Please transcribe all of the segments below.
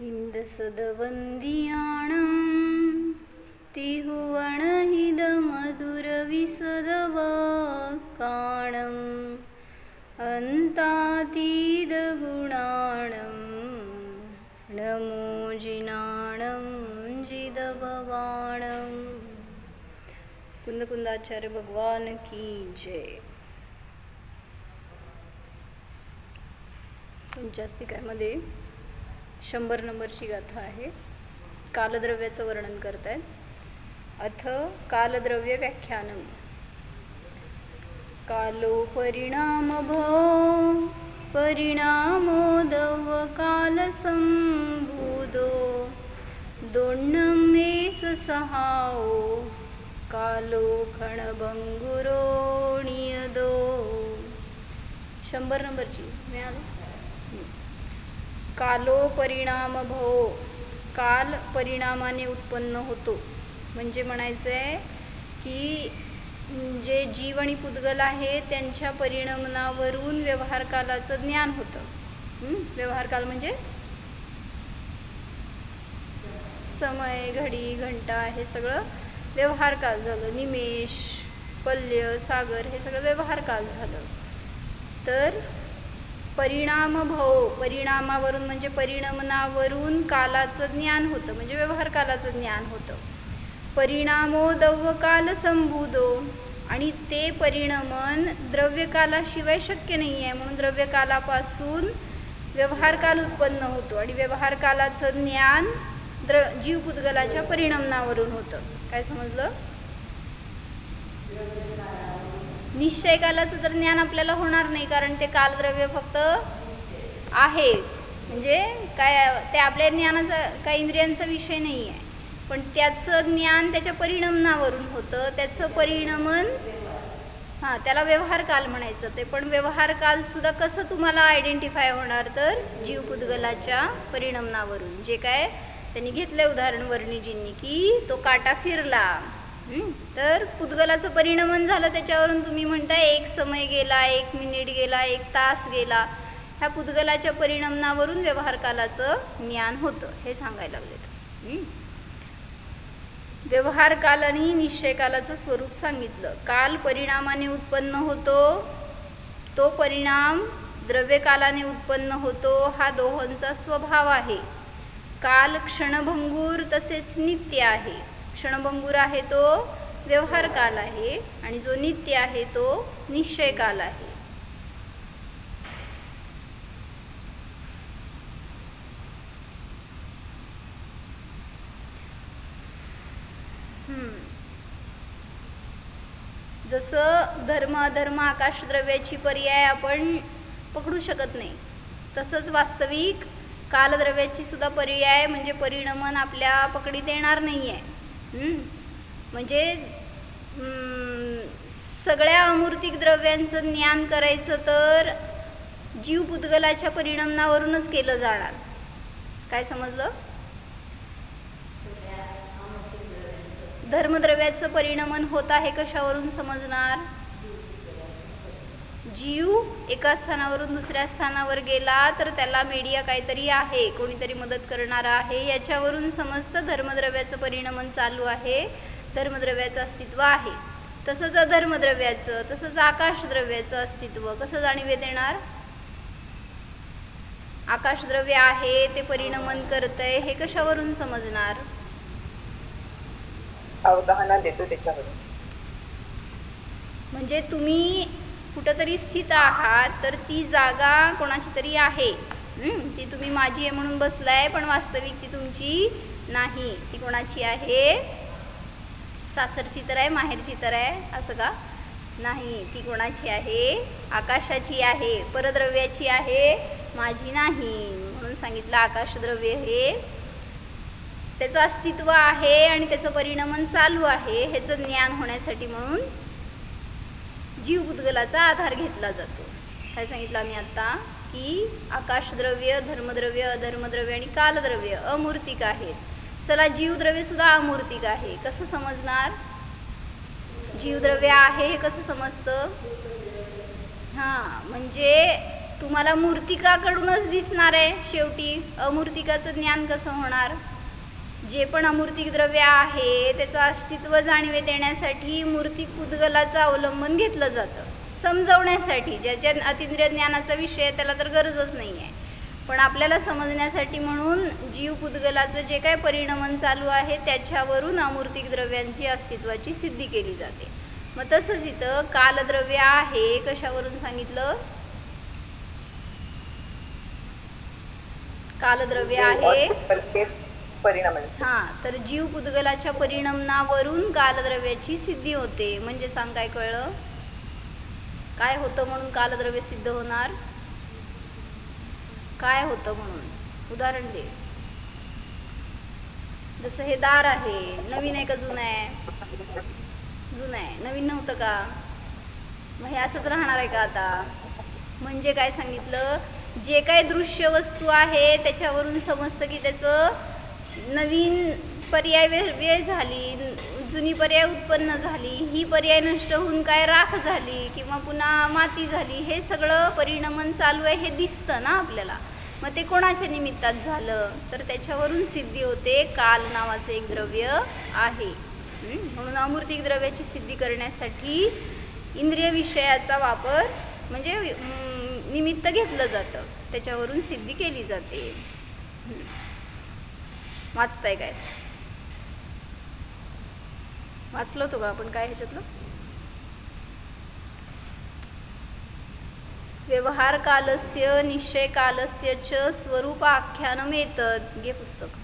इंदसदवंदियाणं तिहुवणहिदमधुरविसदवकाणं अन्तातीदगुणाणं नमो जिनाणं जिदभवाणं। कुंदकुंदाचार्य भगवान की जय। पंचास्तिकामध्ये 100 नंबरची गाथा आहे। कालद्रव्याचं वर्णन करतायत। अथ कालद्रव्य व्याख्यानम। कालो परिणामभो परिणामोदव कालसंभूतो दोन्नमेस सहाओ कालो खणभंगुरो नियदो। 100 नंबरची मिळाली। कालो परिणाम भो, काल परिणामाने उत्पन्न होतो। म्हणजे म्हणायचं आहे की जे जीव आणि पुद्गल आहे त्यांच्या परिणामावरून व्यवहार कालाचं ज्ञान होतं। व्यवहार काल म्हणजे समय, घडी, घंटा हे सगळं व्यवहार काल झालं। निमेष, पल्य, सागर हे सगळं व्यवहार काल झालं। तर परिणाम भव, परिणामावरून म्हणजे परिणमनावरून कालाचं ज्ञान होतं, म्हणजे व्यवहार कालाचं ज्ञान होतं। परिणामोदव काल संबुदो, आणि ते परिणमन द्रव्यकालाशिवाय शक्य नाही आहे, म्हणून द्रव्यकालापासून व्यवहार काल उत्पन्न होतो आणि व्यवहार कालाचं ज्ञान जीव पुद्गलाच्या परिणमनावरून होतं। काय समजलं? निश्चय कालाचं तर ज्ञान आपल्याला होणार नाही, कारण ते कालद्रव्य फक्त आहे, म्हणजे काय ते आपल्या ज्ञानाचा काही इंद्रियांचा विषय नाही आहे, पण त्याचं ज्ञान त्याच्या परिणमनावरून होतं। त्याचं परिणमन त्याला व्यवहार काल म्हणायचं। ते पण व्यवहार काल सुद्धा कसं तुम्हाला आयडेंटिफाय होणार, तर जीव पुद्गलाच्या परिणमनावरून। जे काय त्यांनी घेतलंय उदाहरण वर्णिजींनी की तो काटा फिरला, तर पुद्गलाचं परिणमन झालं, त्याच्यावरून तुम्ही म्हणताय 1 समय गेला, 1 मिनिट गेला, 1 तास गेला। ह्या पुद्गलाच्या परिणमनावरून व्यवहार कालाचं ज्ञान होतं, हे सांगायला लागलेत। व्यवहार काल आणि निश्चय कालाचं स्वरूप सांगितलं। काल परिणामाने उत्पन्न होतो, तो परिणाम द्रव्यकालाने उत्पन्न होतो, हा दोहोंचा स्वभाव आहे। काल क्षणभंगूर तसेच नित्य आहे। क्षणभंगूर आहे तो व्यवहार काल आहे, आणि जो नित्य आहे तो निश्चय काल आहे। जसं धर्म अधर्म आकाश द्रव्याची पर्याय आपण पकडू शकत नाही, तसंच वास्तविक कालद्रव्याची सुद्धा पर्याय म्हणजे परिणमन आपल्या पकडीत येणार नाही आहे। म्हणजे सगळ्या अमूर्तिक द्रव्यांचं ज्ञान करायचं तर जीव पुद्गलाच्या परिणमनावरूनच केलं जाणार। काय समजलं? धर्मद्रव्याचं परिणमन होत आहे कशावरून समजणार? जीव एका स्थानावरून दुसऱ्या स्थानावर गेला तर त्याला मीडिया काहीतरी आहे, कोणीतरी मदत करणारा आहे, याच्यावरून समजतं धर्मद्रव्याचं परिणमन चालू आहे, धर्मद्रव्याचं अस्तित्व आहे। तसंच अधर्मद्रव्याचं, तसंच आकाशद्रव्याचं अस्तित्व कसं जाणीवेत येणार? आकाशद्रव्य आहे, ते परिणमन करतंय, हे कशावरून समजणार? अवधाना देतो त्याच्यावरून। म्हणजे तुम्ही कुठंतरी स्थित आहात, तर ती जागा कोणाची तरी आहे, ती तुम्ही माझी आहे म्हणून बसलाय, पण वास्तविक ती तुमची नाही। ती कोणाची आहे? सासरची तर आहे, माहेरची तर आहे, असं का? नाही, ती कोणाची आहे? आकाशाची आहे, परद्रव्याची आहे, माझी नाही। म्हणून सांगितलं आकाशद्रव्य हे त्याचं अस्तित्व आहे आणि त्याचं परिणमन चालू आहे, ह्याचं ज्ञान होण्यासाठी म्हणून जीव पुद्गलाचा आधार घेतला जातो। काय सांगितलं आम्ही आता की आकाशद्रव्य, धर्मद्रव्य, अधर्मद्रव्य आणि कालद्रव्य अमूर्तिक आहेत। चला, जीवद्रव्य सुद्धा अमूर्तिक आहे, कसं समजणार? जीवद्रव्य आहे हे कसं समजतं? म्हणजे तुम्हाला मूर्तिकाकडूनच दिसणार आहे शेवटी. अमूर्तिकाचं ज्ञान कसं होणार? जे पण अमूर्तिक द्रव्य आहे त्याचं अस्तित्व जाणीवे देण्यासाठी मूर्तिक पुद्गलाचं अवलंबन घेतलं जातं समजवण्यासाठी. ज्याच्या अतिंद्रिय ज्ञानाचा विषय आहे त्याला तर गरजच नाही आहे, पण आपल्याला समजण्यासाठी म्हणून जीव पुद्गलाचं जे काय परिणमन चालू आहे त्याच्यावरून अमूर्तिक द्रव्यांची अस्तित्वाची सिद्धी केली जाते. मग तसंच इथं कालद्रव्य आहे कशावरून सांगितलं? कालद्रव्य आहे तर जीव पुद्गलाच्या परिणमनावरून कालद्रव्याची सिद्धी होते. म्हणजे सांग काय कळलं? काय होतं म्हणून कालद्रव्य सिद्ध होणार? काय होतं म्हणून उदाहरण दे. जसं हे दार आहे, नवीन आहे का जुनं आहे? जुनं आहे. नवीन नव्हतं का? मग हे असंच राहणार आहे का आता? म्हणजे काय सांगितलं? जे काय दृश्य वस्तू आहे त्याच्यावरून समजतं की त्याचं नवीन पर्याय वेळ झाली, जुनी पर्याय उत्पन्न झाली, ही पर्याय नष्ट होऊन काय राख झाली किंवा पुन्हा माती झाली. हे सगळं परिणमन चालू आहे हे दिसतं ना आपल्याला. मग ते कोणाच्या निमित्तात झालं? तर त्याच्यावरून सिद्धी होते काल नावाचं एक द्रव्य आहे. म्हणून अमूर्तिक द्रव्याची सिद्धी करण्यासाठी इंद्रिय विषयाचा वापर म्हणजे निमित्त घेतलं जातं, त्याच्यावरून सिद्धी केली जाते. वाचताय काय? वाचलं होतं का आपण काय ह्याच्यातलं? व्यवहार कालस्य निश्चय कालस्य च स्वरूप आख्यानम एतत्. घे पुस्तक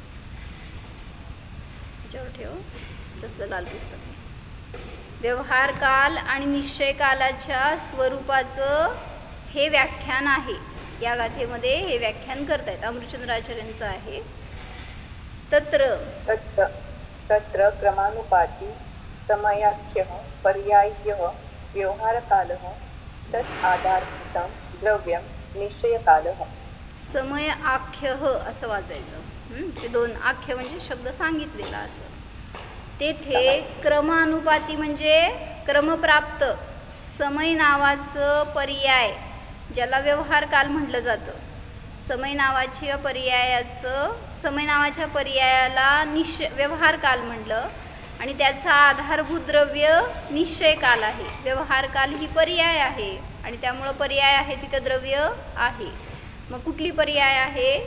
ह्याच्यावर ठेव, तसलं लाल पुस्तक. व्यवहार काल आणि निश्चय कालाच्या स्वरूपाचं हे व्याख्यान आहे. या गाथेमध्ये हे व्याख्यान करतायत अमृतचंद्राचार्यांचं आहे. तत्र क्रमानुपाती समयाख्यः पर्याय्यः व्यवहारकालः तत् आधारभूतं द्रव्यं निश्चयकालः. समय आख्यः असं वाचायचं. ते दोन आख्य म्हणजे शब्द सांगितलेला असं. तेथे क्रमानुपाती म्हणजे क्रमप्राप्त समय नावाचं पर्याय ज्याला व्यवहार काल म्हटलं जातं. समय नावाच्या पर्यायाला व्यवहार काल म्हटलं आणि त्याचा आधारभूत द्रव्य निश्चय काल आहे. व्यवहार काल ही पर्याय आहे आणि त्यामुळं पर्याय आहे तिथं द्रव्य आहे. मग कुठली पर्याय आहे?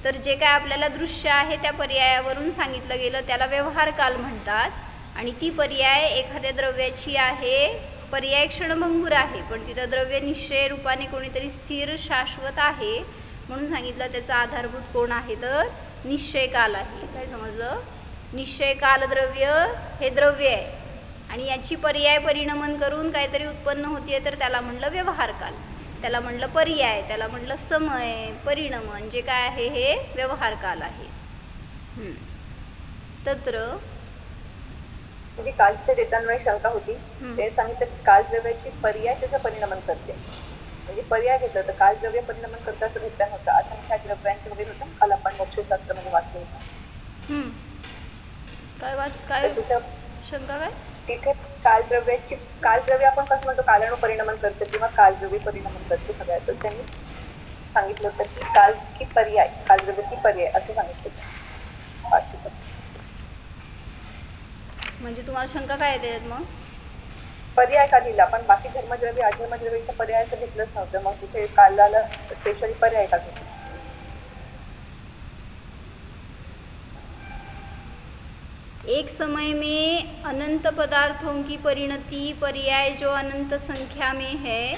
तर जे काय आपल्याला दृश्य आहे त्या पर्यायावरून सांगितलं गेलं त्याला व्यवहार काल म्हणतात. आणि ती पर्याय एखाद्या द्रव्याची आहे, पर्याय क्षणभंगूर आहे पण तिथं द्रव्य निश्चय रूपाने कोणीतरी स्थिर शाश्वत आहे म्हणून सांगितलं त्याचा आधारभूत कोण आहे? तर निश्चय काल आहे. काय समजलं? निश्चय काल द्रव्य हे द्रव्य आहे आणि याची पर्याय परिणमन करून काहीतरी उत्पन्न होतीये तर त्याला म्हणलं व्यवहार काल, त्याला म्हणलं पर्याय, त्याला म्हणलं समय, परिणमन जे काय आहे हे व्यवहार काल आहे. तत्र म्हणजे कालच्या देताना शंका होती ते सांगितलं की काल द्रव्याची पर्याय त्याचं परिणमन करते. म्हणजे पर्याय घेतलं तर काल द्रव्य परिणमन करतं असं घेतलं नव्हतं. असंख्या द्रव्यांचं वगैरे होतं काल आपण मोक्षशास्त्रामध्ये वाचलं होतं. काय शंका काय? तिथे काल द्रव्य आपण कसं म्हणतो कालानु परिणमन करते किंवा काल द्रव्य परिणमन करते सगळ्यात. तर त्यांनी सांगितलं होतं की काल द्रव्य की पर्याय असं सांगितलं. म्हणजे तुम्हाला शंका काय येते मग? पर्याय का दिला पण बाकी धर्मद्रव्य अधर्मद्रव्याचा पर्याय तर घेतलंच नव्हतं. मग तिथे कालाला स्पेशली पर्याय का घेतला? एक समय में अनंत पदार्थों की परिणति पर्याय जो अनंत संख्या में है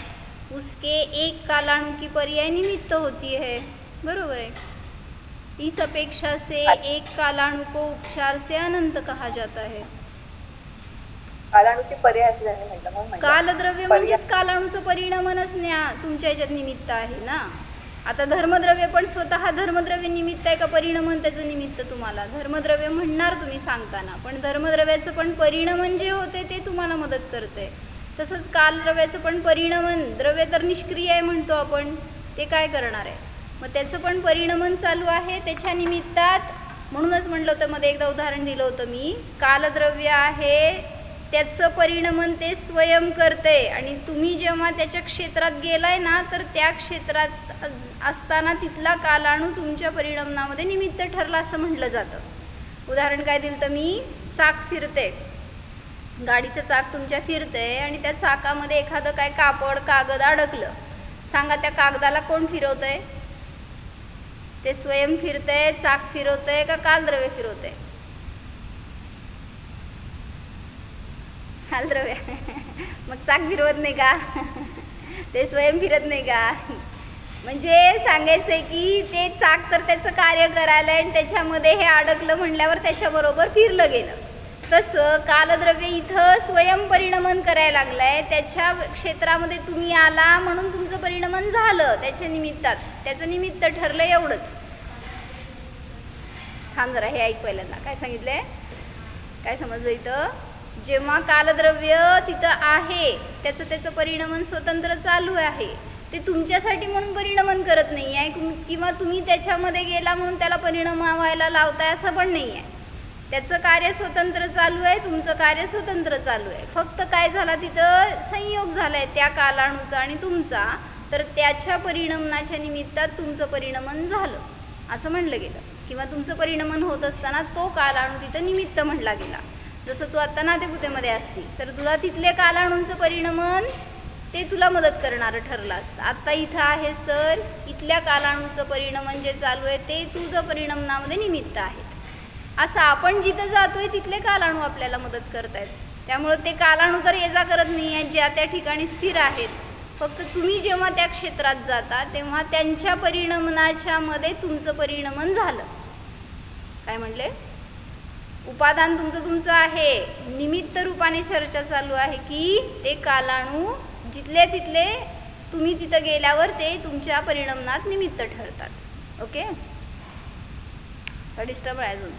उसके एक कालाणु की पर्याय निमित्त होती है. बरोबर है. इस अपेक्षा से एक कालाणु को उपचार से अनंत कहा जाता है. कालाणूची पर्याय असं त्यांनी म्हटलं. कालद्रव्य म्हणजेच कालाणूचं परिणमनच तुमच्या याच्यात निमित्त आहे ना. आता धर्मद्रव्य पण स्वतः धर्मद्रव्य निमित्त आहे का परिणमन त्याचं निमित्त? तुम्हाला धर्मद्रव्य म्हणणार तुम्ही सांगताना, पण धर्मद्रव्याचं पण परिणमन जे होते ते तुम्हाला मदत करते. तसंच कालद्रव्याचं पण परिणमन, द्रव्य तर निष्क्रिय आहे म्हणतो आपण, ते काय करणार आहे? मग त्याचं पण परिणमन चालू आहे त्याच्या निमित्तात. म्हणूनच म्हटलं होतं मध्ये एकदा उदाहरण दिलं होतं मी. कालद्रव्य आहे त्याचं परिणमन ते स्वयं करते आणि तुम्ही जेव्हा त्याच्या क्षेत्रात गेलाय ना तर त्या क्षेत्रात असताना तिथला कालाणू तुमच्या परिणमनामध्ये निमित्त ठरला असं म्हटलं जातं। उदाहरण काय दिलं तर मी चाक फिरते, गाडीचं चाक तुमच्या फिरते आणि त्या चाकामध्ये एखादं काय कापड कागद अडकलं, सांगा त्या कागदाला कोण फिरवतंय? ते स्वयं फिरतंय, चाक फिरवतंय का कालद्रव्य फिरवतंय? कालद्रव्य। मग चाक फिरवत नाही का? ते स्वयं फिरत नाही का? म्हणजे सांगायचं आहे की ते चाक तर त्याचं कार्य करायला आणि त्याच्यामध्ये हे अडकलं म्हणल्यावर त्याच्याबरोबर फिरलं गेलं। तसं कालद्रव्य इथं स्वयं परिणमन करायला लागलाय, त्याच्या क्षेत्रामध्ये तुम्ही आला म्हणून तुमचं परिणमन झालं त्याच्या निमित्तात, त्याचं निमित्त ठरलं एवढंच। थांब जरा हे ऐक पहिल्यांदा काय सांगितलंय, काय समजलं इथं? जेव्हा कालद्रव्य तिथं आहे त्याचं परिणमन स्वतंत्र चालू आहे, ते तुमच्यासाठी म्हणून परिणमन करत नाही आहे किंवा तुम्ही त्याच्यामध्ये गेला म्हणून त्याला परिणाम व्हायला लावताय असं पण नाही आहे। त्याचं कार्य स्वतंत्र चालू आहे, तुमचं कार्य स्वतंत्र चालू आहे। फक्त काय झाला तिथं संयोग झाला आहे त्या कालाणूचा आणि तुमचा, तर त्याच्या परिणमनाच्या निमित्तात तुमचं परिणमन झालं असं म्हणलं गेलं, किंवा तुमचं परिणमन होत असताना तो कालाणू तिथं निमित्त म्हणला गेला। जसं तू आत्ता नातेपुतेमध्ये असती तर तुला तिथले कालाणूंचं परिणमन ते तुला मदत करणारं ठरलं असतं। आत्ता इथं आहेस तर इथल्या कालाणूचं परिणमन जे चालू आहे ते तुझं परिणमनामध्ये निमित्त आहेत। असं आपण जिथं जातोय तिथले कालाणू आपल्याला मदत करत आहेत, त्यामुळं ते कालाणू तर ये जा करत नाही आहेत, ज्या त्या ठिकाणी स्थिर आहेत। फक्त तुम्ही जेव्हा त्या क्षेत्रात जाता तेव्हा त्यांच्या परिणमनाच्या मध्ये तुमचं परिणमन झालं। काय म्हणले? उपादान तुमचं आहे, निमित्त रूपाने चर्चा चालू आहे की ते कालाणू जिथले तिथले तुम्ही तिथं गेल्यावर ते तुमच्या परिणमनात निमित्त ठरतात। ओके, डिस्टर्ब आहे अजून?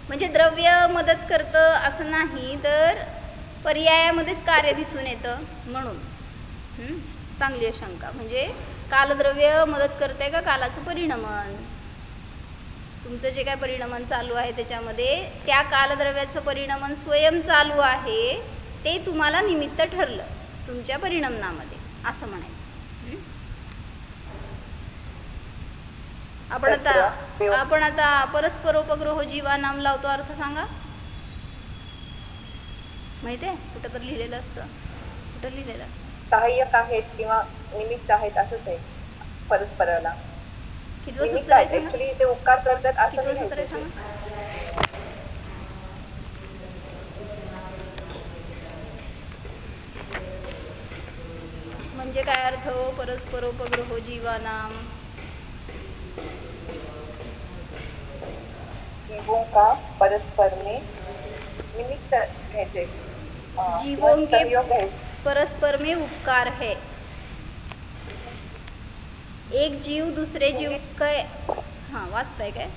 म्हणजे द्रव्य मदत करतं असं नाही, तर पर्यायामध्येच कार्य दिसून येतं म्हणून चांगली आहे शंका। म्हणजे कालद्रव्य मदत करते का कालाचं परिणमन? तुमचं जे काय परिणमन चालू आहे त्याच्यामध्ये त्या कालद्रव्याचं परिणमन स्वयं चालू आहे, ते तुम्हाला निमित्त ठरलं तुमच्या परिणमनामध्ये असं म्हणायचं। आपण आता परस्परोपग्रह जीवानाम लावतो, अर्थ सांगा माहिती आहे? कुठं तर लिहिलेलं असतं, कुठं लिहिलेलं असतं? सहाय्यक आहेत किंवा निमित्त आहेत असंच आहे परस्पराला। किती सूत्र आहे? ऍक्च्युअली ते उपकार करतात असं नाही सूत्र आहे सांगा। म्हणजे काय अर्थ? परस्परोपग्रह जीवानाम, जीवों का परस्पर में निमित्त है, जीवों के परस्पर में उपकार है। एक जीव दुसरे जीव काय, हां वाचताय काय?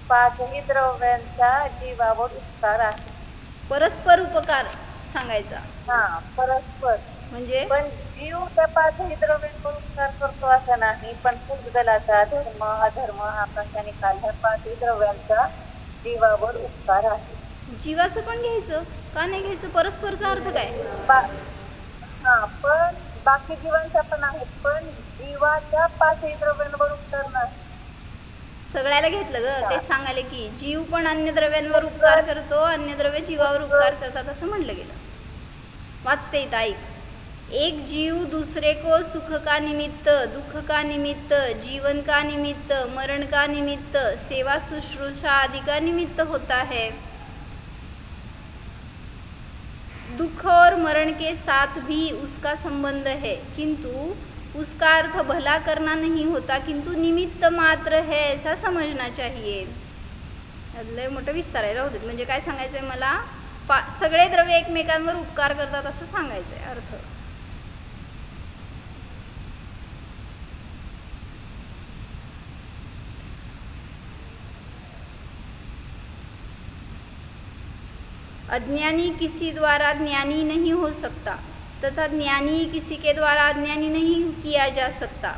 पाचही द्रव्यांचा जीवावर उपकार आहे। परस्पर उपकार सांगायचा। हां, परस्पर म्हणजे पण जीव त्या पाचही द्रव्यांवर उपकार करतो असं नाही, पण पुद्गलाचा धर्म अधर्म आकाश आणि काल ह्या पाचही द्रव्यांचा जीवावर उपकार आहे। जीवाचं पण घ्यायचं का नाही घ्यायचं? परस्परचा अर्थ काय? हां, पण बाकी जीवांचा पण आहे, पण जीवाच्या पाचही द्रव्यांवर उपकार नाही। सगळ्याला घेतलं ग, ते सांगायला की जीव पण अन्य द्रव्यांवर उपकार करतो, अन्य द्रव्य जीवावर उपकार करतात असं म्हणलं गेलं। वाचते इथं ऐक। एक जीव दूसरे को सुख का निमित्त, दुख का निमित्त, जीवन का निमित्त, मरण का निमित्त, सेवा शुश्रूषा आदि का निमित्त होता है। दुख और मरण के साथ भी उसका संबंध है, किंतु उसका अर्थ भला करना नहीं होता, किंतु निमित्त मात्र है ऐसा समझना चाहिए। लय मोठं विस्तार आहे, राहू देत। म्हणजे काय सांगायचं आहे मला? सगळे द्रव्य एकमेकांवर उपकार करतात असं सांगायचं आहे अर्थ। अज्ञानी किसी द्वारा ज्ञानी नहीं हो सकता तथा ज्ञानी किसी के द्वारा अज्ञानी नहीं किया जा सकता।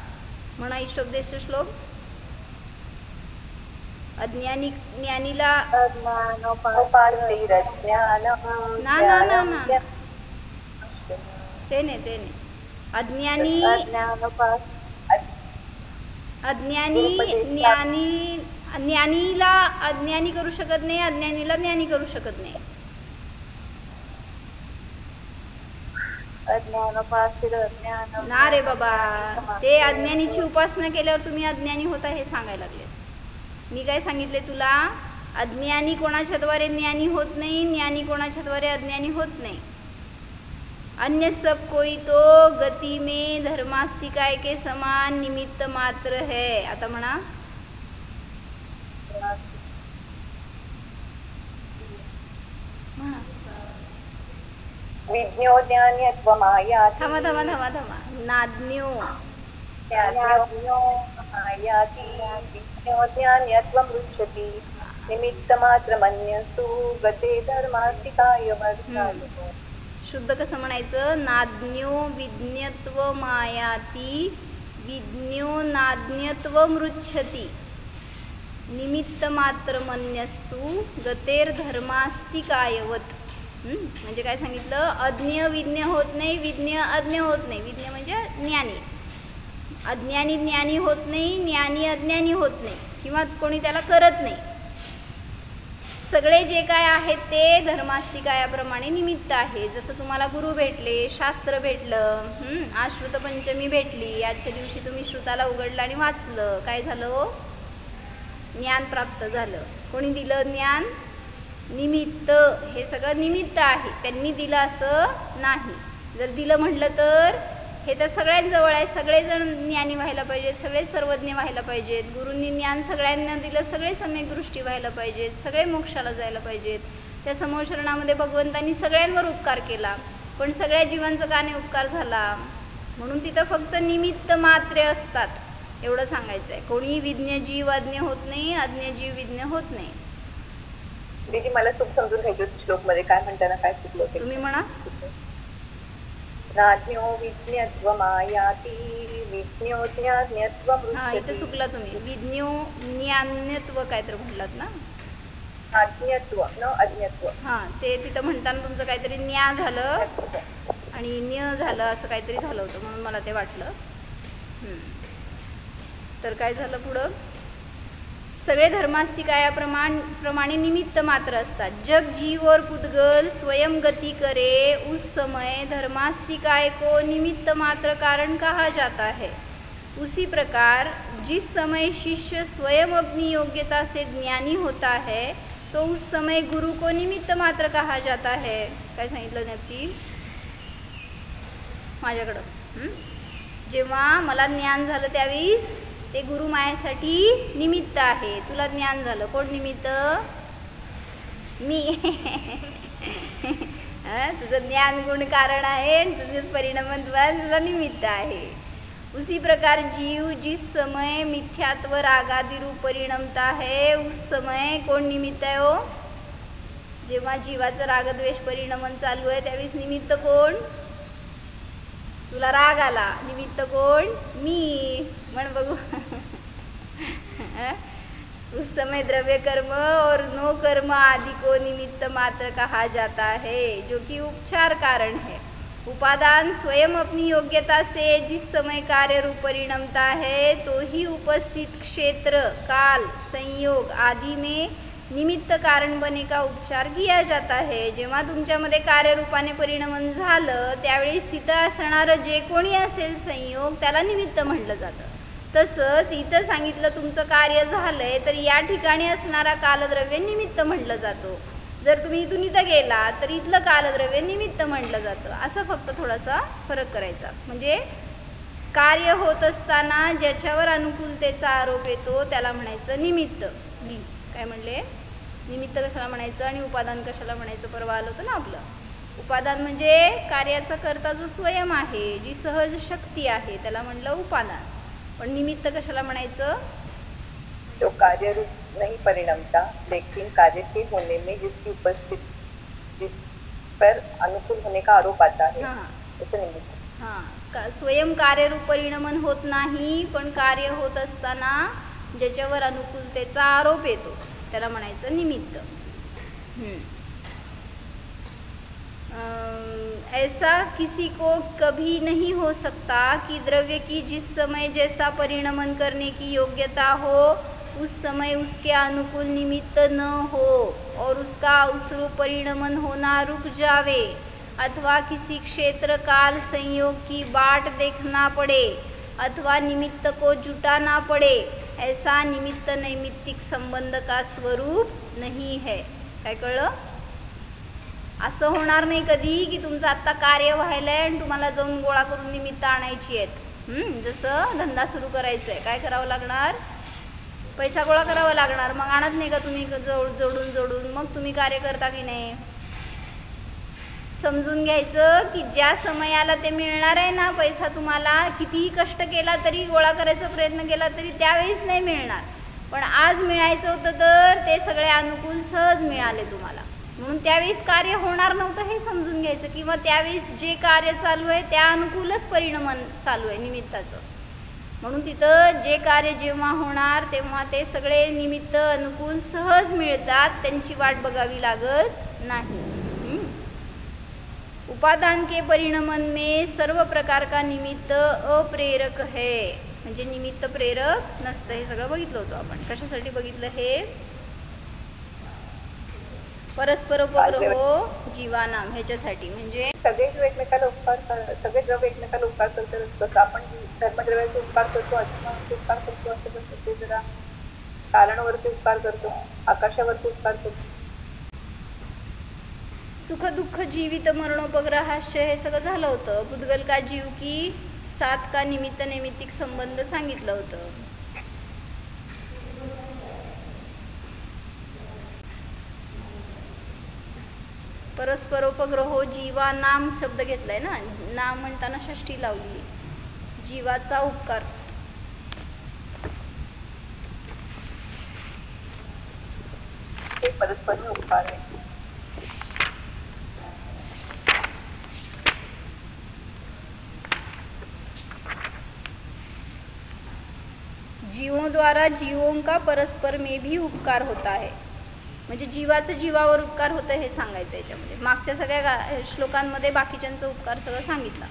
म्हणा इष्टोपदेश श्लोक। ज्ञानीला ना ना ना ना ते नाही ज्ञानीला अज्ञानी करू शकत नाही, अज्ञानीला ज्ञानी करू शकत नाही. ना रे बाबा, ते अज्ञानीची उपासना केल्यावर तुम्ही अज्ञानी होता हे सांगायला लागले. मी काय सांगितले तुला? अज्ञानी कोणाच्याद्वारे ज्ञानी होत नाही, ज्ञानी कोणाच्याद्वारे अज्ञानी होत नाही. अन्य सब कोई तो गति में धर्मास्तिकाय के समान निमित्त मात्र है. आता म्हणा. विज्ञो ज्ञान्यत्व माया. थांबा थांबा थांबा थांबा. नाज्ञो मायाती विज्ञो ज्ञान्यत्व मृच्छति निमित्त मात्र मन्यस्तु गते धर्मास्तिकाय वर्ताय. शुद्ध कसं म्हणायचं? नाज्ञो विज्ञत्व मायाती विज्ञो नाज्ञत्व मृच्छति निमित्त मात्र मन्यस्तु गतेर धर्मास्तिकायवत. म्हणजे काय सांगितलं? अज्ञ विज्ञ होत नाही, विज्ञ अज्ञ होत नाही. विज्ञ म्हणजे ज्ञानी. अज्ञानी ज्ञानी होत नाही, ज्ञानी अज्ञानी होत नाही, किंवा कोणी त्याला करत नाही. सगळे जे काय आहेत ते धर्मास्तिकायाप्रमाणे निमित्त आहे. जसं तुम्हाला गुरु भेटले, शास्त्र भेटलं, आज श्रुतपंचमी भेटली, आजच्या दिवशी तुम्ही श्रुताला उघडलं आणि वाचलं, काय झालं? ज्ञान प्राप्त झालं. कोणी दिलं ज्ञान? निमित्त. हे सगळं निमित्त आहे, त्यांनी दिलं असं नाही. जर दिलं म्हटलं तर हे तर सगळ्यांजवळ आहे. सगळेजण ज्ञानी व्हायला पाहिजेत, सगळे सर्वज्ञ व्हायला पाहिजेत. गुरूंनी ज्ञान सगळ्यांना दिलं, सगळे सम्यक दृष्टी व्हायला पाहिजेत, सगळे मोक्षाला जायला पाहिजेत. त्या समोशरणामध्ये भगवंतांनी सगळ्यांवर उपकार केला, पण सगळ्या जीवांचा का नाही उपकार झाला? म्हणून तिथं फक्त निमित्त मात्रे असतात, एवढं सांगायचं आहे. कोणी विज्ञ जीव अज्ञ होत नाही, अज्ञ जीव विज्ञ होत नाही. दीदी मला चूक समजून घ्यायची होती. श्लोक मध्ये काय म्हणताना काय चुकलं होतं? तुम्ही म्हणा. नाज्ञो विज्ञत्व मायाती विज्ञो ज्ञान्यत्व मृच्छति. हां, इथं चुकला तुम्ही. विज्ञो ज्ञान्यत्व काय तर म्हटलात ना? अज्ञत्व न अज्ञत्व. हां, ते तिथं म्हणताना तुमचं काहीतरी ज्ञा झालं आणि ज्ञ झालं, असं काहीतरी झालं होतं, म्हणून मला ते वाटलं. तर काय झालं पुढं? सगळे धर्मास्तिकायाप्रमाणे निमित्त मात्र असतात. जब जीव और पुद्गल स्वयं गति करे उस समय धर्मास्तिकाय को निमित्त मात्र कारण कहा जाता है. उसी प्रकार जिस समय शिष्य स्वयं अपनी योग्यता से ज्ञानी होता है तो उस समय गुरु को निमित्त मात्र कहा जाता है. काय सांगितलं नक्की? माझ्याकडं जेव्हा मला ज्ञान झालं त्यावेळेस ते गुरु मायासाठी निमित्त आहे. तुला ज्ञान झालं, कोण निमित्त? मी. तुझं ज्ञान गुण कारण आहे, तुझं परिणामद्वारे तुला निमित्त आहे. उसी प्रकार जीव जिस समय मिथ्यात्व रागादि रूप परिणमता है उस समय कोण निमित्त आहे हो? जेव्हा जीवाचं रागद्वेष परिणमन चालू आहे त्यावेळेस निमित्त कोण? तुला राग आला, निमित्त कोण? मी. म्हण बघू. उस समय द्रव्य कर्म और नो कर्म आदि को निमित्त मात्र कहा जाता है जो कि उपचार कारण है. उपादान स्वयं अपनी योग्यता से जिस समय कार्य रूप परिणमता है तो ही उपस्थित क्षेत्र काल संयोग आदि में निमित्त कारण बने का उपचार किया जाता है. जेव्हा तुमच्यामध्ये कार्यरूपाने परिणमन झालं त्यावेळेस तिथं असणारं जे कोणी असेल संयोग त्याला निमित्त म्हटलं जातं. तसंच इथं सांगितलं तुमचं कार्य झालंय तर या ठिकाणी असणारा कालद्रव्य निमित्त म्हटलं जातो. जर तुम्ही इथून इथं गेला तर इथलं कालद्रव्य निमित्त म्हटलं जातं. असं फक्त थोडासा फरक करायचा. म्हणजे कार्य होत असताना ज्याच्यावर अनुकूलतेचा आरोप येतो त्याला म्हणायचं निमित्त. काय म्हणले? निमित्त कशाला म्हणायचं आणि उपादान कशाला म्हणायचं? परवा आलं होतं ना आपलं. उपादान म्हणजे कार्याचा करता जो स्वयं आहे, जी सहज शक्ती आहे, त्याला म्हणलं उपादान. पण निमित्त कशाला म्हणायचं? जो कार्य रूप नहीं परिणमता लेकिन कार्य के होने में जिसकी उपस्थित जिस पर अनुकूल होने का आरोप आता है, ऐसे निमित्त. हां, स्वयं कार्यरूप परिणमन होत नाही पण कार्य होत असताना ज्याच्यावर अनुकूलतेचा आरोप येतो त्याला म्हणायचं निमित्त। ऐसा किसी को कभी नहीं हो सकता कि द्रव्य की जिस समय जैसा परिणमन करने की योग्यता हो उस समय उसके अनुकूल निमित्त न हो और उसका उस रूप परिणमन होना रुक जावे, अथवा किसी क्षेत्र काल संयोग की बाट देखना पड़े, अथवा निमित्त को जुटाना पड़े, ऐसा निमित्त नैमित्तिक संबंध का स्वरूप नहीं है। काय कळलं? असं होणार नाही कधी की तुमचं आत्ता कार्य व्हायला आहे आणि तुम्हाला जाऊन गोळा करून निमित्त आणायची आहेत। जसं धंदा सुरू करायचा आहे, काय करावं लागणार? पैसा गोळा करावा लागणार, मग आणत नाही का तुम्ही जोडून जोडून मग तुम्ही कार्य करता की नाही? समजून घ्यायचं की ज्या समयाला ते मिळणार आहे ना पैसा, तुम्हाला कितीही कष्ट केला तरी गोळा करायचा प्रयत्न केला तरी त्यावेळेस नाही मिळणार, पण आज मिळायचं होतं तर ते सगळे अनुकूल सहज मिळाले तुम्हाला, म्हणून त्यावेळेस कार्य होणार नव्हतं हे समजून घ्यायचं, किंवा त्यावेळेस जे कार्य चालू आहे त्या अनुकूलच परिणमन चालू आहे निमित्ताचं, म्हणून तिथं जे कार्य जेव्हा होणार तेव्हा ते सगळे निमित्त अनुकूल सहज मिळतात, त्यांची वाट बघावी लागत नाही। उपादान के परिणमन में सर्व प्रकार का निमित्त अप्रेरक है, म्हणजे निमित्त प्रेरक नसतं, हे सगळं बघितलं होतं आपण। कशासाठी बघितलं हे? परस्पर उपग्रह जीवानाम ह्याच्यासाठी, म्हणजे सगळे द्रव्य एकमेकाला उपकार करतात, तसं आपण धर्मद्रव्याचे उपकार करतो, अज्ञानावरती उपकार करतो, असं कसं ते जरा कालांवरती उपकार करतो, आकाशावरती उपकार करतो। सुख दुःख जीवित मरणोपग्रहाश्च हे सगळं झालं होतं। पुद्गल का जीव की साथ का निमित्त नैमित्तिक संबंध सांगितलं होतं। परस्परोपग्रहो जीवा नाम शब्द घेतलाय ना, नाम म्हणताना षष्ठी लावली, जीवाचा उपकार। हे परस्पर उपकार आहे। जीवों द्वारा जीवों का परस्पर में भी उपकार होता है, म्हणजे जीवाचं जीवावर उपकार होतं हे सांगायचं याच्यामध्ये। मागच्या सगळ्या श्लोकांमध्ये बाकीच्यांचा उपकार सगळं सांगितलं,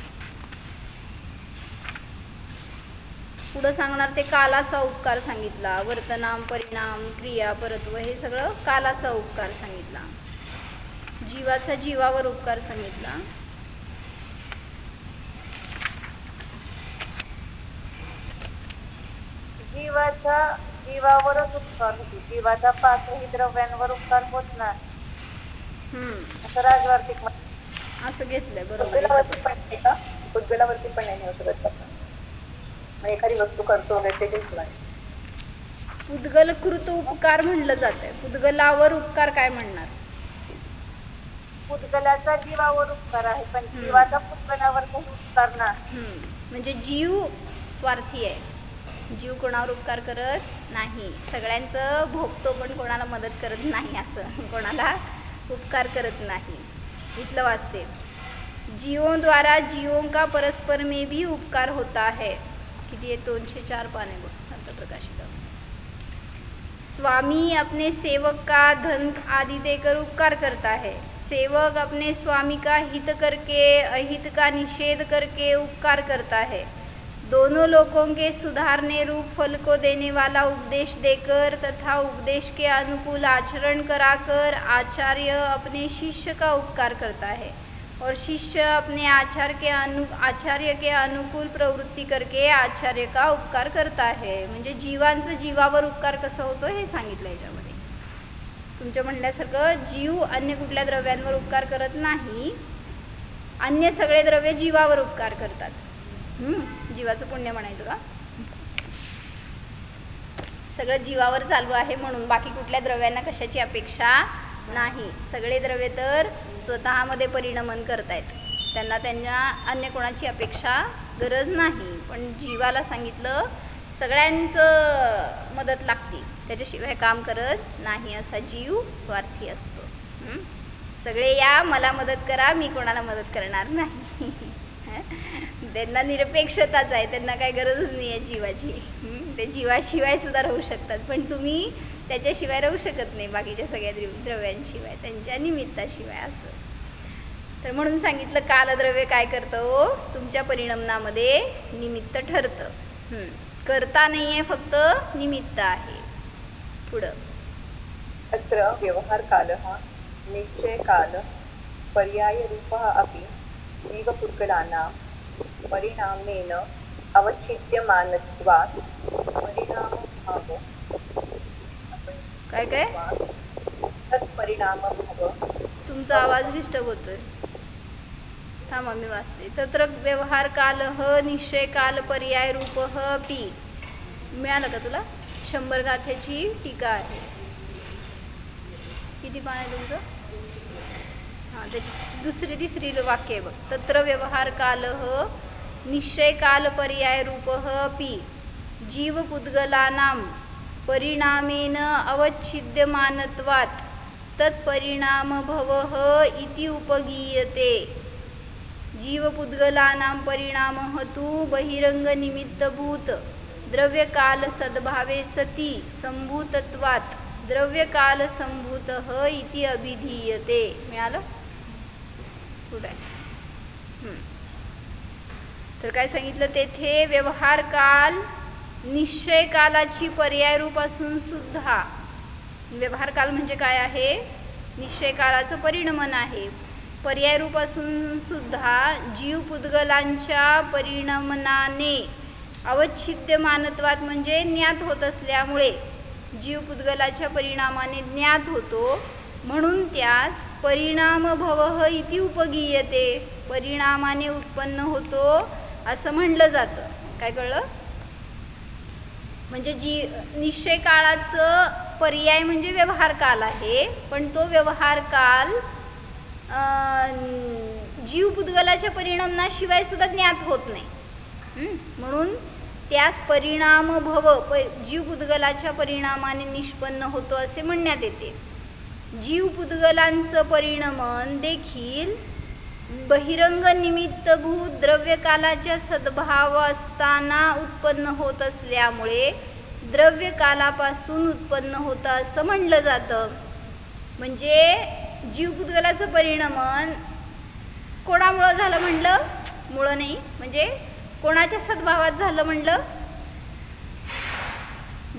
पुढं सांगणार ते कालाचा उपकार सांगितला, वर्तनाम परिणाम क्रिया परत्व हे सगळं कालाचा उपकार सांगितला, जीवाचा जीवावर उपकार सांगितला। जीवाचा जीवावरच उपकार होतो, जीवाचा पाचही द्रव्यांवर उपकार होत नाही, असं राजवार्तिक असं घेतलंय बरोबर। पुद्गलावरती पण नाही का? पुद्गलावरती पण नाही होऊ शकत आपण, मग एखादी वस्तू करतो वगैरे तेच नाही। पुद्गल कृत उपकार म्हणलं जातंय, पुद्गलावर उपकार काय म्हणणार? पुद्गलाचा जीवावर उपकार आहे, पण जीवाचा पुद्गलावर काही उपकार नाही। म्हणजे जीव स्वार्थी आहे, जीव कोणावर उपकार करत नाही, सगळ्यांचं भोगतो पण कोणाला मदत करत नाही, असं कोणाला उपकार करत नाही। इथलं वाचते, जीवों द्वारा जीवों का परस्पर में भी उपकार होता है। किती आहे? 204 पाने बघ अर्थप्रकाशिका। स्वामी अपने सेवक का धन आदि देकर उपकार करता है, सेवक अपने स्वामी का हित करके अहित का निषेध करके उपकार करता है। दोनों लोगों के सुधारने रूप फल को देने वाला उपदेश देकर तथा उपदेश के अनुकूल आचरण कराकर आचार्य अपने शिष्य का उपकार करता है, और शिष्य अपने आचार्य के अनुकूल प्रवृत्ती करके आचार्य का उपकार करता है। म्हणजे जीवांचं जीवावर उपकार कसं होतो हे सांगितलं याच्यामध्ये। तुमच्या म्हणल्यासारखं जीव अन्य कुठल्या द्रव्यांवर उपकार करत नाही, अन्य सगळे द्रव्य जीवावर उपकार करतात। जीवाचं पुण्य म्हणायचं का? सगळं जीवावर चालू आहे म्हणून, बाकी कुठल्या द्रव्यांना कशाची अपेक्षा नाही। सगळे द्रव्य तर स्वतःमध्ये परिणमन करतायत, त्यांना त्यांच्या अन्य कोणाची अपेक्षा गरज नाही, पण जीवाला सांगितलं सगळ्यांचं मदत लागते, त्याच्याशिवाय काम करत नाही, असा जीव स्वार्थी असतो। सगळे या मला मदत करा, मी कोणाला मदत करणार नाही। त्यांना निरपेक्षताच आहे, त्यांना काय गरजच नाही आहे जीवाची. ते जीवाशिवाय सुद्धा राहू शकतात, पण तुम्ही त्याच्याशिवाय राहू शकत नाही, बाकीच्या सगळ्या द्रव्यांशिवाय, त्यांच्या निमित्ताशिवाय. असं तर म्हणून सांगितलं कालद्रव्य काय करतं, तुमच्या परिणमनामध्ये निमित्त ठरतं. करता नाही आहे, फक्त निमित्त आहे. पुढं अत्र व्यवहारकालः निश्चयकाल पर्यायरूपः अपि जीवपुद्गलानां परिणामेन अवच्छिद्यमानत्वात् परिणामभावो काय काय तत्परिणामभाव. तुमचा आवाज डिस्टर्ब होतोय, थांबा मी वाचते. तत्र व्यवहारकालः निश्चयकाल पर्यायरूपः अपि. मिळालं का तुला? 100 गाथ्याची टीका आहे. किती पान आहे तुमचं? हां, त्याची दुसरी तिसरी वाक्य आहे बघ. तत्र व्यवहारकालः निश्चयकाल पर्यायरूपः अपि जीवपुद्गलानां परिणामेन अवच्छिद्यमानत्वात् तत्परिणामभवः इति उपगीयते. जीवपुद्गलानां परिणामः तु बहिरंगनिमित्तभूत द्रव्यकालसद्भावे सति संभूतत्वात् द्रव्यकालसंभूतः इति अभिधीयते. मिळालं? पुढे तर काय सांगितलं तेथे, व्यवहारकाल निश्चयकालाची पर्यायरूप असून सुद्धा, व्यवहारकाल म्हणजे काय आहे, निश्चयकालाचं परिणमन आहे. पर्यायरूप असून सुद्धा जीवपुद्गलांच्या परिणमनाने अवच्छिद्यमानत्वात म्हणजे ज्ञात होत असल्यामुळे, जीवपुद्गलाच्या परिणामाने ज्ञात होतो, म्हणून त्यास परिणामभवः इति उपगीयते. परिणामाने उत्पन्न होतो असं म्हणलं जातं. काय कळलं? म्हणजे निश्चय काळाचं पर्याय म्हणजे व्यवहार काल आहे, पण तो व्यवहार काल जीवपुद्गलाच्या परिणामाशिवाय सुद्धा ज्ञात होत नाही. म्हणून त्यास परिणामभव जीवपुद्गलाच्या परिणामाने निष्पन्न होतो असे म्हणण्यात येते. जीवपुद्गलांचं परिणमन देखील बहिरंग निमित्तभूत द्रव्यकालाच्या सद्भाव असताना उत्पन्न होत असल्यामुळे द्रव्यकालापासून उत्पन्न होतं असं म्हणलं जातं. म्हणजे जीवपुद्गलाचं परिणमन कोणामुळं झालं म्हणलं? मुळं नाही, म्हणजे कोणाच्या सद्भावात झालं म्हणलं?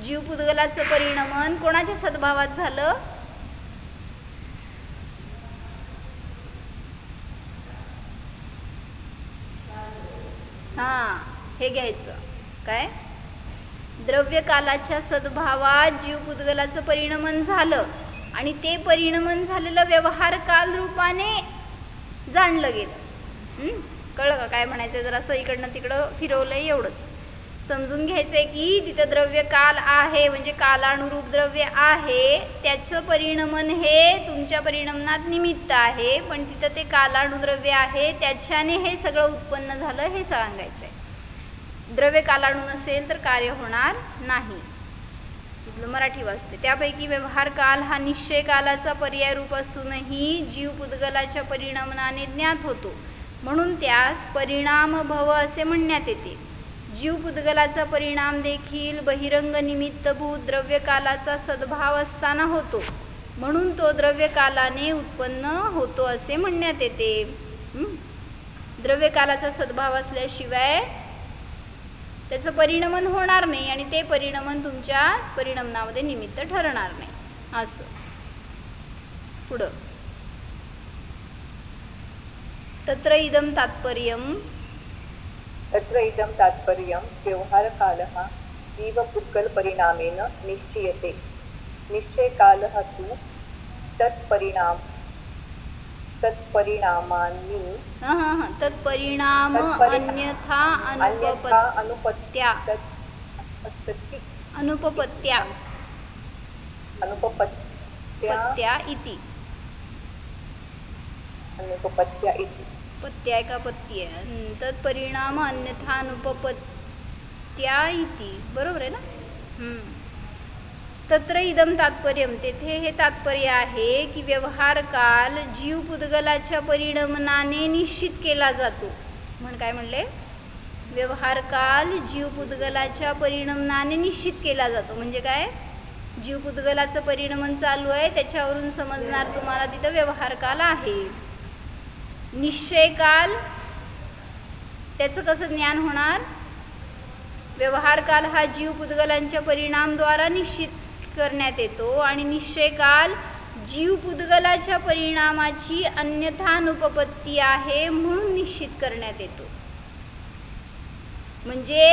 जीवपुद्गलाचं परिणमन कोणाच्या सद्भावात झालं? हां, हे घ्यायचं. काय? द्रव्यकालाच्या सद्भावात जीवपुद्गलाचं परिणमन झालं आणि ते परिणमन झालेलं व्यवहार काल रूपाने जाणलं गेलं. कळलं का काय म्हणायचं? जर असं इकडनं तिकडं फिरवलंय, एवढंच समजून घ्यायचंय की तिथं द्रव्य काल आहे, म्हणजे कालानुरूप द्रव्य आहे, त्याचं परिणमन हे तुमच्या परिणमनात निमित्त आहे, पण तिथं ते कालानुद्रव्य आहे, त्याच्याने हे सगळं उत्पन्न झालं हे सांगायचं आहे. द्रव्य कालाणू नसेल तर कार्य होणार नाही. इथलं मराठी वाचते. त्यापैकी व्यवहार काल हा निश्चय कालाचा पर्याय रूप असूनही जीवपुद्गलाच्या परिणमनाने ज्ञात होतो, म्हणून त्यास परिणामभव असे म्हणण्यात येते. जीवपुद्गलाचा परिणाम देखील बहिरंग निमित्तभूत द्रव्यकालाचा सद्भाव असताना होतो, म्हणून तो द्रव्यकालाने उत्पन्न होतो असे म्हणण्यात येते. द्रव्यकालाचा सद्भाव असल्याशिवाय त्याचं परिणमन होणार नाही आणि ते परिणमन तुमच्या परिणमनामध्ये निमित्त ठरणार नाही. असं पुढं तत्र इदं तात्पर्यं व्यवहारकालः जीवपुद्गलपरिणामेन निश्चीयते. निश्चयकालः तु तत्परिणामानि तत्परिणाम अन्यथा अनुपपत्त्या इति. पत्त्या का पत्त्या तत्परिणाम अन्यथा अनुपपत्त्या इति. बरोबर आहे ना? तत्र इदं तात्पर्यं, तेथे हे तात्पर्य आहे की व्यवहार काल जीवपुद्गलाच्या परिणमनाने निश्चित केला जातो. काय म्हणले? व्यवहार काल जीव पुद्गलाच्या परिणमनाने निश्चित केला जातो. म्हणजे काय, जीव पुद्गलाचं परिणमन चालू आहे त्याच्यावरून समजणार तुम्हाला तिथं व्यवहार काल आहे. निश्चय काल त्याचं कसं ज्ञान होणार, व्यवहार काल हा जीव पुद्गलांच्या परिणामद्वारा निश्चित करण्यात येतो आणि निश्चय काल जीव पुद्गलाच्या परिणामाची अन्यथानुपपत्ती आहे म्हणून निश्चित करण्यात येतो. म्हणजे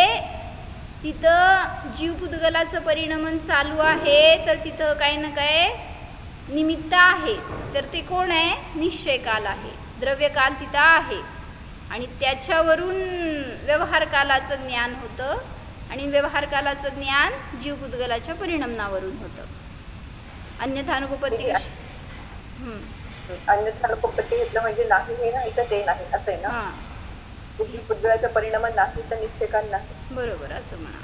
तिथं जीव पुद्गलाचं परिणमन चालू आहे तर तिथं काही ना काय निमित्त आहे, तर ते कोण आहे, निश्चय काल आहे, द्रव्यकाल तिथं आहे आणि त्याच्यावरून व्यवहार कालाचं ज्ञान होतं आणि व्यवहार कालाचं ज्ञान जीव पुद्गलाच्या परिणमनावरून होतं. अन्यथानुपपत्ती अन्यथानुपपत्ती घेतलं म्हणजे नाही हे नाही तर ते नाही असं आहे ना. जीव पुद्गलाचं परिणमन नाही तर निश्चय काल नाही, बरोबर असं म्हणा.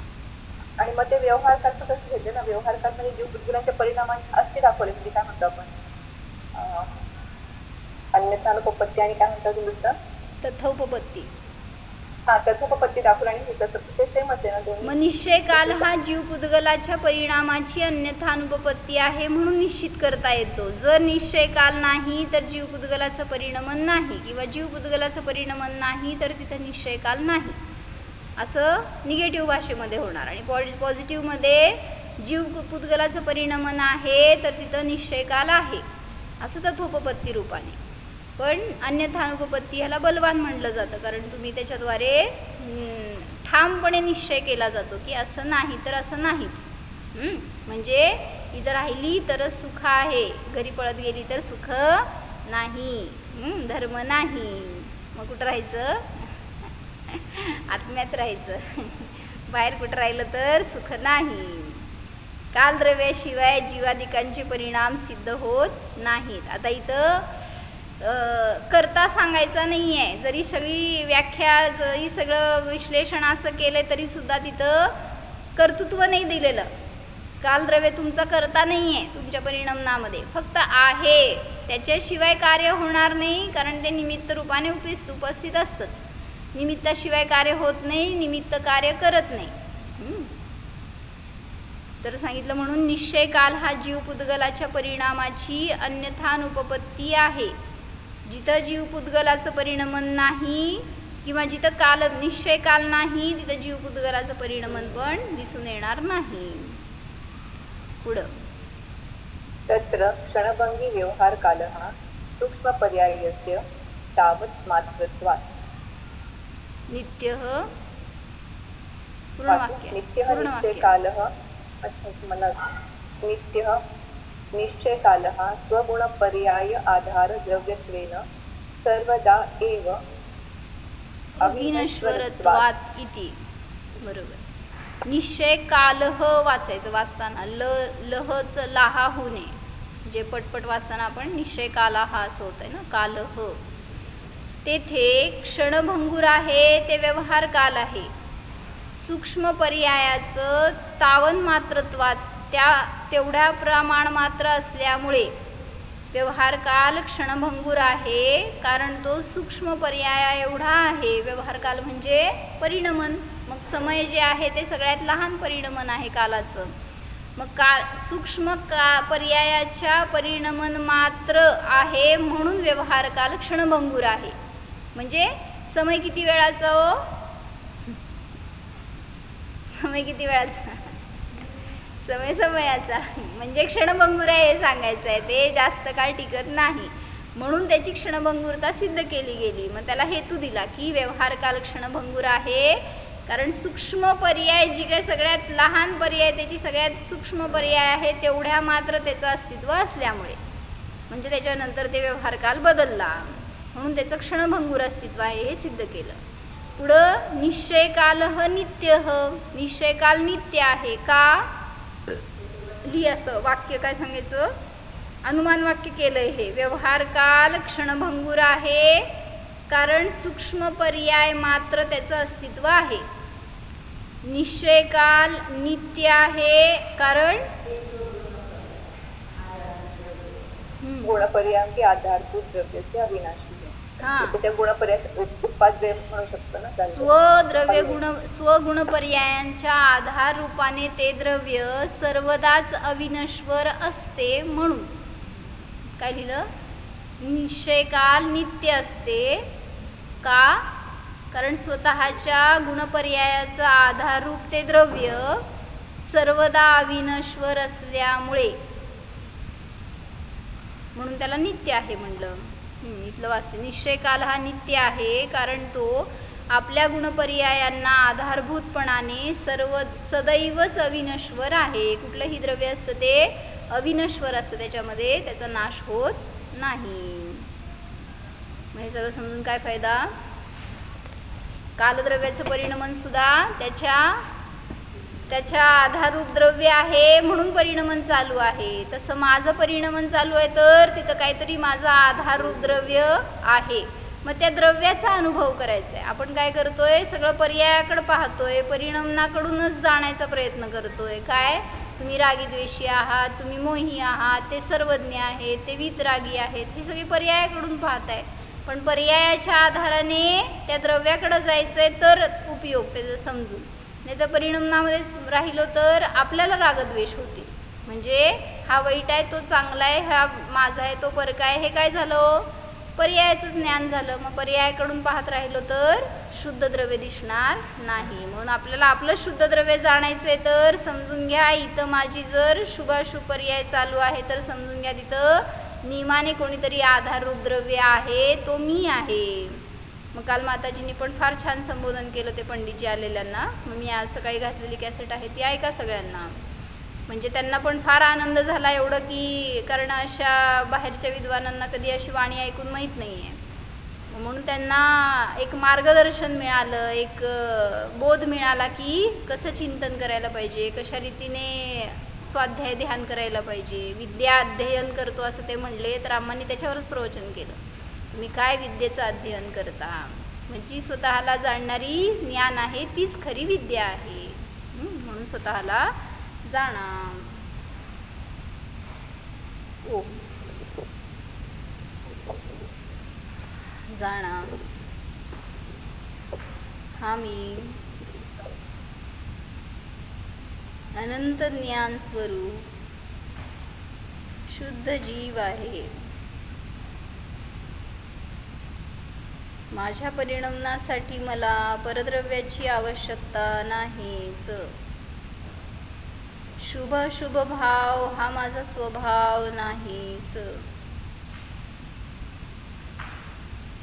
आणि मग ते व्यवहार कालचं कसं घेतलं ना, व्यवहार काल म्हणजे जीव पुद्गलांच्या परिणामांनी असते दाखवले, म्हणजे काय म्हणतो आपण अन्यथानुपपत्ती आणि काय म्हणतात दुसरं तथोपपत्ती. हा, तथोपपत्ती दाखवलं आणि हे कसं ते सेमच आहे ना दोन्ही. मग निश्चय काल हा जीव पुद्गलाच्या परिणामाची अन्यथानुपपत्ती आहे म्हणून निश्चित करता येतो. जर निश्चय काल नाही तर जीव पुद्गलाचं परिणमन नाही किंवा जीव पुद्गलाचं परिणमन नाही तर तिथं निश्चय काल नाही, असं निगेटिव्ह भाषेमध्ये होणार. आणि पॉझिटिव्हमध्ये जीव पुद्गलाचं परिणमन आहे तर तिथं निश्चय काल आहे असं तथोपपत्ती रूपाने. पण अन्यथानुपपत्ती ह्याला बलवान म्हटलं जातं कारण तुम्ही त्याच्याद्वारे ठामपणे निश्चय केला जातो की असं नाही तर असं नाहीच. म्हणजे इथं राहिली तर सुख आहे, घरी पळत गेली तर सुख नाही, धर्म नाही, मग कुठं राहायचं, आत्म्यात राहायचं, बाहेर कुठं राहिलं तर सुख नाही. कालद्रव्याशिवाय जीवादिकांचे परिणाम सिद्ध होत नाहीत. आता इथं करता सांगायचा नाही आहे, जरी सगळी व्याख्या जरी सगळं विश्लेषण असं केलं तरी सुद्धा तिथं कर्तृत्व नाही दिलेलं. कालद्रव्य तुमचा करता नाही आहे तुमच्या परिणमनामध्ये, फक्त आहे, त्याच्याशिवाय कार्य होणार नाही कारण ते निमित्त रूपाने उपस्थित असतंच. निमित्ताशिवाय कार्य होत नाही, निमित्त कार्य करत नाही. तर सांगितलं म्हणून निश्चय काल हा जीव पुद्गलाच्या परिणामाची अन्यथानुपपत्ती आहे. जिथं जीव पुद्गलाचं परिणमन नाही किंवा जिथं काल निश्चय काल नाही तिथं जीव पुद्गलाचं परिणमन पण दिसून येणार नाही. पुढं तत्र क्षणभंगी व्यवहार कालः सूक्ष्म पर्यायस्य तावत् मात्रत्वात् नित्यः नित्यः निश्चय कालः नित्यः निश्चय कालः स्वगुण पर्याय आधार द्रव्यत्वेन सर्वदा एव अविनश्वरत्वात् इति. बरोबर. निश्चय कालः वाचायचं वाचताना लहचं लाहा होऊ नये, जे पटपट वाचताना आपण निश्चय कालः असं होतंय ना, कालः. तेथे क्षणभंगूर आहे ते व्यवहार काल आहे. सूक्ष्म पर्यायाचं तावन मात्रत्वात तेवढ्या प्रमाण मात्र असल्यामुळे व्यवहार काल क्षणभंगूर आहे कारण तो सूक्ष्म पर्याया एवढा आहे. व्यवहार काल म्हणजे परिणमन, मग समय जे आहे ते सगळ्यात लहान परिणमन आहे कालाचं. मग सूक्ष्म पर्यायाच्या परिणमन मात्र आहे म्हणून व्यवहार काल क्षणभंगूर आहे. म्हणजे समय किती वेळाचा हो, समय किती वेळाचा, समयाचा, म्हणजे क्षणभंगूर आहे हे सांगायचं आहे. ते जास्त काळ टिकत नाही म्हणून त्याची क्षणभंगूरता सिद्ध केली गेली. मग त्याला हेतू दिला की व्यवहार काल क्षणभंगूर आहे कारण सूक्ष्म पर्याय जी काही सगळ्यात लहान पर्याय त्याची सगळ्यात सूक्ष्म पर्याय आहे तेवढ्या मात्र त्याचं अस्तित्व असल्यामुळे, म्हणजे त्याच्यानंतर ते व्यवहार काल बदलला म्हणून त्याचं क्षणभंगूर अस्तित्व आहे हे सिद्ध केलं. पुढं निश्चय कालः नित्यः, निश्चय काल नित्य आहे का, लिहि असं वाक्य काय सांगायचं, अनुमान वाक्य केलंय हे. व्यवहार काल क्षणभंगूर आहे कारण सूक्ष्म पर्याय मात्र त्याचं अस्तित्व आहे. निश्चय काल नित्य आहे कारण गुणपर्याय आधारभूत द्रव्याचे अविनाशी. हां. त्याच्या गुणपर्याय उत्पाद्य म्हणू शकतो ना त्याला. स्वगुण पर्यायांच्या आधार रूपाने ते द्रव्य सर्वदाच अविनश्वर असते म्हणून काय लिहिलं? निश्चयकाल नित्य असते का? कारण स्वतःच्या गुणपर्यायाचा आधाररूप ते द्रव्य सर्वदा अविनश्वर असल्यामुळे म्हणून त्याला नित्य आहे म्हणलं. इथलं वाचते. निश्चयकाल हा नित्य आहे कारण तो आपल्या गुणपर्यायांना आधारभूतपणाने सदैवच अविनश्वर आहे. कुठलंही द्रव्य असतं ते अविनश्वर असतं, त्याच्यामध्ये त्याचा नाश होत नाही. मग हे सगळं समजून काय फायदा? कालद्रव्याचं परिणमन सुद्धा त्याच्या आधाररूप द्रव्य आहे म्हणून परिणमन चालू आहे. तसं माझं परिणमन चालू आहे तर तिथं काहीतरी माझं आधाररूप द्रव्य आहे. मग त्या द्रव्याचा अनुभव करायचा आहे. आपण काय करतोय? सगळं पर्यायाकडे पाहतोय, परिणामाकडूनच जाण्याचा प्रयत्न करतोय. काय? तुम्ही रागी द्वेषी आहात, तुम्ही मोही आहात, ते सर्वज्ञ आहेत, ते वितरागी आहेत, हे सगळे पर्यायाकडून पाहताय. पण पर्यायाच्या आधाराने त्या द्रव्याकडे जायचंय तर उपयोग त्याचं समजून. नाही तर परिणामामध्येच राहिलो तर आपल्याला रागद्वेष होतील. म्हणजे हा वाईट आहे, तो चांगला आहे, हा माझा आहे, तो परका आहे, हे काय झालं? पर्यायाचं ज्ञान झालं. मग पर्यायाकडून पाहत राहिलो तर शुद्ध द्रव्य दिसणार नाही. म्हणून आपल्याला आपलं शुद्ध द्रव्य जाणायचं आहे तर समजून घ्या, इथं माझी जर शुभाशुभ पर्याय चालू आहे तर समजून घ्या तिथं नियमाने कोणीतरी आधाररूप द्रव्य आहे, तो मी आहे. मग काल माताजींनी पण फार छान संबोधन केलं ते पंडितजी आलेल्यांना. मग मी आज सकाळी घातलेली कॅसेट आहे ती ऐका सगळ्यांना. म्हणजे त्यांना पण फार आनंद झाला एवढं की, कारण अशा बाहेरच्या विद्वानांना कधी अशी वाणी ऐकून माहीत नाही आहे. म्हणून त्यांना एक मार्गदर्शन मिळालं, एक बोध मिळाला की कसं चिंतन करायला पाहिजे, कशा रीतीने स्वाध्याय ध्यान करायला पाहिजे. विद्या अध्ययन करतो असं ते म्हणले तर आम्हांनी त्याच्यावरच प्रवचन केलं. तुम्ही काय विद्येचं अध्ययन करता? म्हणजे स्वतःला जाणणारी ज्ञान आहे तीच खरी विद्या आहे. म्हणून स्वतःला जाणा. जाणा हा मी अनंत ज्ञान स्वरूप शुद्ध जीव आहे. माझ्या परिणमनासाठी मला परद्रव्याची आवश्यकता नाहीच. शुभ शुभ भाव हा माझा स्वभाव नाहीच.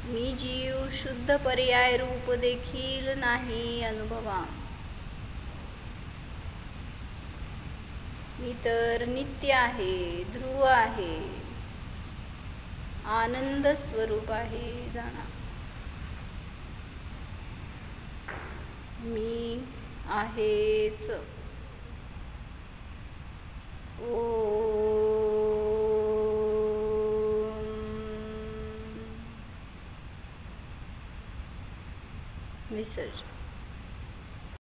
मी जीव शुद्ध पर्याय रूप देखील नाही अनुभवा. मी तर नित्य आहे, ध्रुव आहे, आनंद स्वरूप आहे. जाणा मी आहेच. विसर्जन.